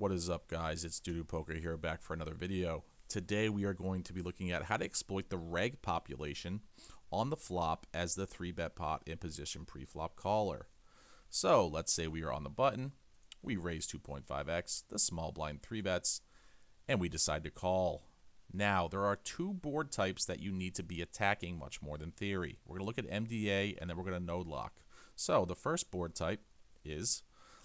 What is up, guys? It's Doodoo Poker here, back for another video. Today we are going to be looking at how to exploit the reg population on the flop as the 3-bet pot in position pre-flop caller. So let's say we are on the button, we raise 2.5x, the small blind 3-bets, and we decide to call. Now, there are two board types that you need to be attacking much more than theory. We're going to look at MDA and then we're going to node lock. So the first board type is,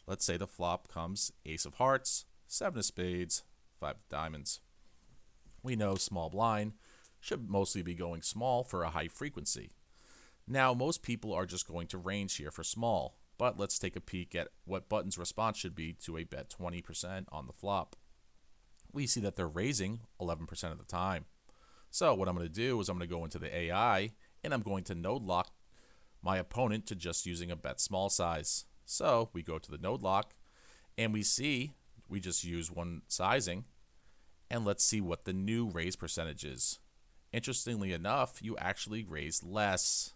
let's say the flop comes ace of hearts, 7 of spades, 5 of diamonds. We know small blind should mostly be going small for a high frequency. Now, most people are just going to range here for small, but let's take a peek at what button's response should be to a bet 20% on the flop. We see that they're raising 11% of the time. So what I'm going to do is I'm going to go into the AI and I'm going to node lock my opponent to just using a bet small size. So we go to the node lock and we see we just use one sizing, and let's see what the new raise percentage is. Interestingly enough, you actually raise less,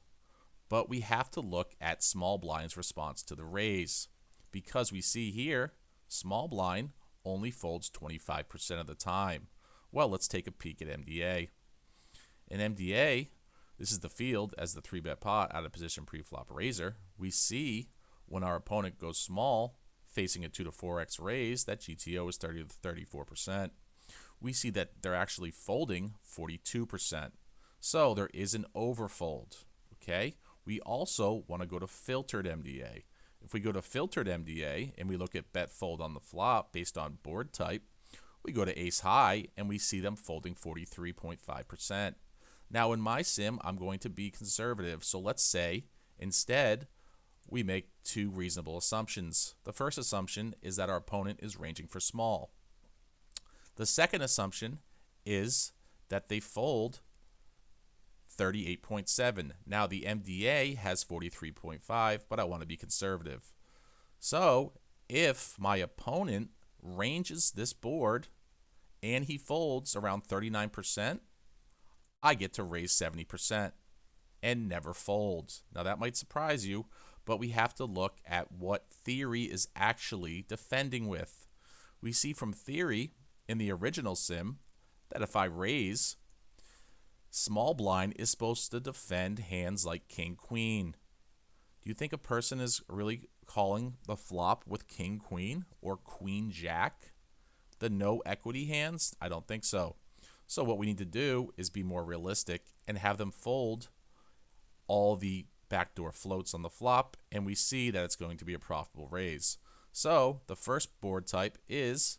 but we have to look at small blind's response to the raise, because we see here small blind only folds 25% of the time. Well, let's take a peek at MDA. In MDA, this is the field as the 3-bet pot out of position pre-flop raiser. We see when our opponent goes small, facing a 2 to 4x raise, that GTO is 30 to 34%. We see that they're actually folding 42%. So there is an overfold. Okay. We also want to go to filtered MDA. If we go to filtered MDA and we look at bet fold on the flop based on board type, we go to ace high and we see them folding 43.5%. Now in my sim, I'm going to be conservative. So let's say instead we make two reasonable assumptions. The first assumption is that our opponent is ranging for small. The second assumption is that they fold 38.7. Now the MDA has 43.5, but I want to be conservative. So if my opponent ranges this board and he folds around 39%, I get to raise 70% and never fold. Now that might surprise you, but we have to look at what theory is actually defending with. We see from theory in the original sim that if I raise, small blind is supposed to defend hands like king queen. Do you think a person is really calling the flop with king queen or queen jack, the no equity hands? I don't think so. So what we need to do is be more realistic and have them fold all the backdoor floats on the flop, and we see that it's going to be a profitable raise. So the first board type is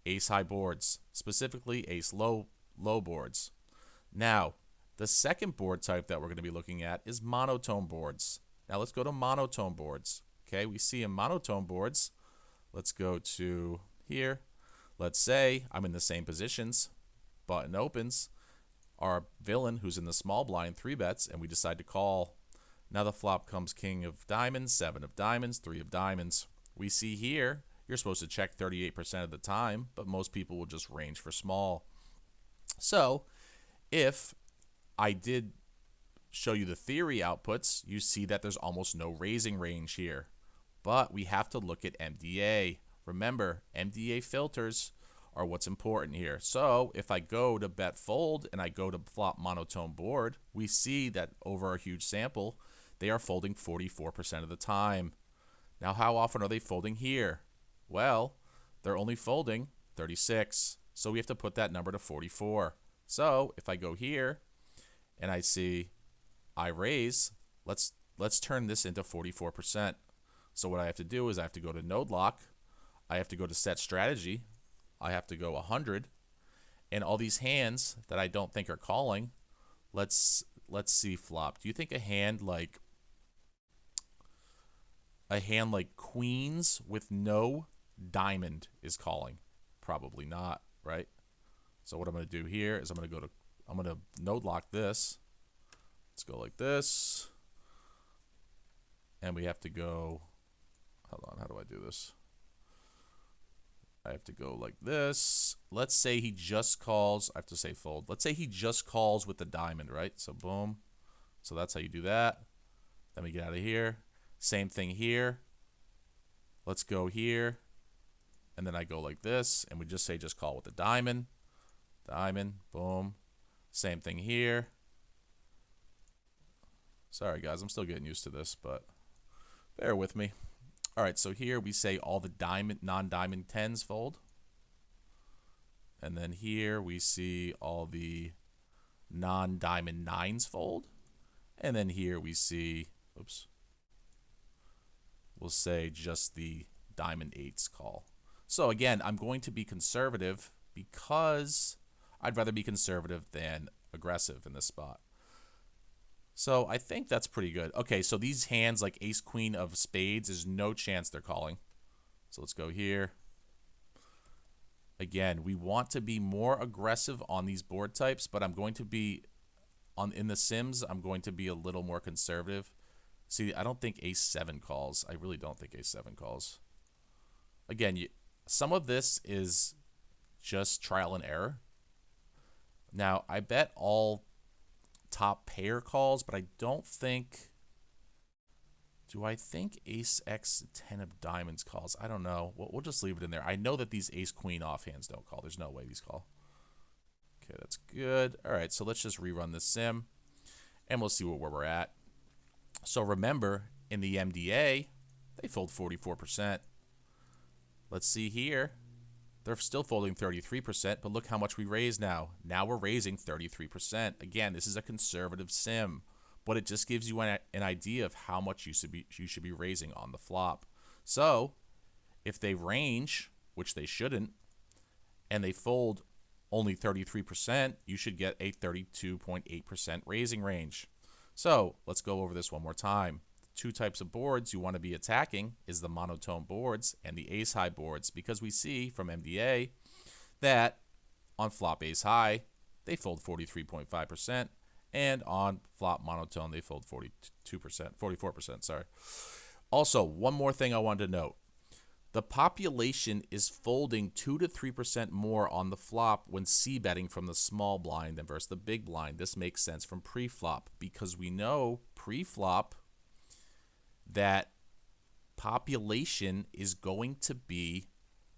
ace high boards, specifically ace low boards. Now, the second board type that we're going to be looking at is monotone boards. Now let's go to monotone boards. Okay, we see in monotone boards, let's go to here. Let's say I'm in the same positions, button opens, our villain who's in the small blind 3-bets, and we decide to call. Now the flop comes king of diamonds, 7 of diamonds, 3 of diamonds. We see here you're supposed to check 38% of the time, but most people will just range for small. So if I did show you the theory outputs, you see that there's almost no raising range here. But we have to look at MDA. Remember, MDA filters are what's important here. So if I go to bet fold and I go to flop monotone board, we see that over a huge sample, they are folding 44% of the time. Now, how often are they folding here? Well, they're only folding 36. So we have to put that number to 44. So if I go here and I see I raise, let's turn this into 44%. So what I have to do is I have to go to node lock. I have to go to set strategy. I have to go 100. And all these hands that I don't think are calling, let's see flop. Do you think a hand like queens with no diamond is calling? Probably not, right? So what I'm going to do here is I'm going to node lock this. Let's go like this. And we have to go, hold on, how do I do this? I have to go like this. Let's say he just calls, I have to say fold. Let's say he just calls with the diamond, right? So boom. So that's how you do that. Then we get out of here. Same thing here. Let's go here. and then I go like this, and we just say just call with the diamond. Diamond, boom. Same thing here. Sorry guys, I'm still getting used to this, but bear with me. All right, so here we say all the diamond, non-diamond 10s fold. And then here we see all the non-diamond 9s fold. And then here we see, oops, we'll say just the diamond 8s call. So again, I'm going to be conservative because I'd rather be conservative than aggressive in this spot. So I think that's pretty good. Okay, so these hands like ace queen of spades, there's no chance they're calling. So let's go here. Again, we want to be more aggressive on these board types, but I'm going to be in the sims, I'm going to be a little more conservative. See, I don't think ace 7 calls. I really don't think ace 7 calls. Again, some of this is just trial and error. Now, I bet all top pair calls, but I don't think... Do I think ace x 10 of diamonds calls? I don't know. We'll just leave it in there. I know that these ace queen offhands don't call. There's no way these call. Okay, that's good. All right, so let's just rerun this sim, and we'll see where we're at. So remember, in the MDA, they fold 44%. Let's see here. They're still folding 33%, but look how much we raise now. Now we're raising 33%. Again, this is a conservative sim, but it just gives you an idea of how much you should be raising on the flop. So if they range, which they shouldn't, and they fold only 33%, you should get a 32.8% raising range. So let's go over this one more time. Two types of boards you want to be attacking is the monotone boards and the ace high boards, because we see from MDA that on flop ace high they fold 43.5%, and on flop monotone they fold 44%, sorry. Also, one more thing I wanted to note. The population is folding 2 to 3% more on the flop when c-betting from the small blind than versus the big blind. This makes sense from pre-flop, because we know pre-flop that population is going to be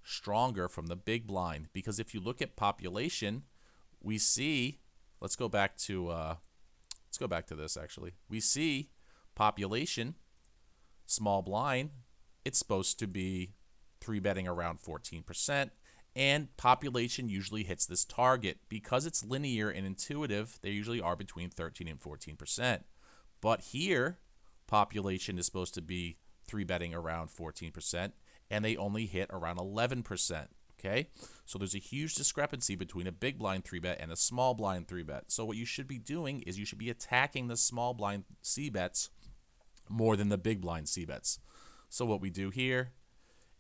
stronger from the big blind, because if you look at population, we see, let's go back to this actually. We see population, small blind, it's supposed to be 3-betting around 14%, and population usually hits this target. Because it's linear and intuitive, they usually are between 13 and 14%. But here, population is supposed to be 3-betting around 14%, and they only hit around 11%. Okay, so there's a huge discrepancy between a big blind 3-bet and a small blind 3-bet. So what you should be doing is you should be attacking the small blind c-bets more than the big blind c-bets. So what we do here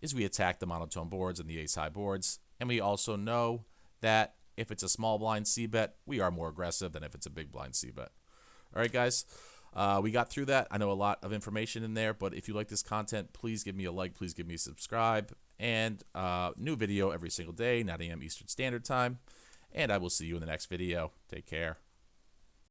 is we attack the monotone boards and the ace high boards, and we also know that if it's a small blind c-bet, we are more aggressive than if it's a big blind c-bet. All right, guys. We got through that. I know a lot of information in there, but if you like this content, please give me a like, please give me a subscribe, and new video every single day, 9 a.m. Eastern Standard Time, and I will see you in the next video. Take care.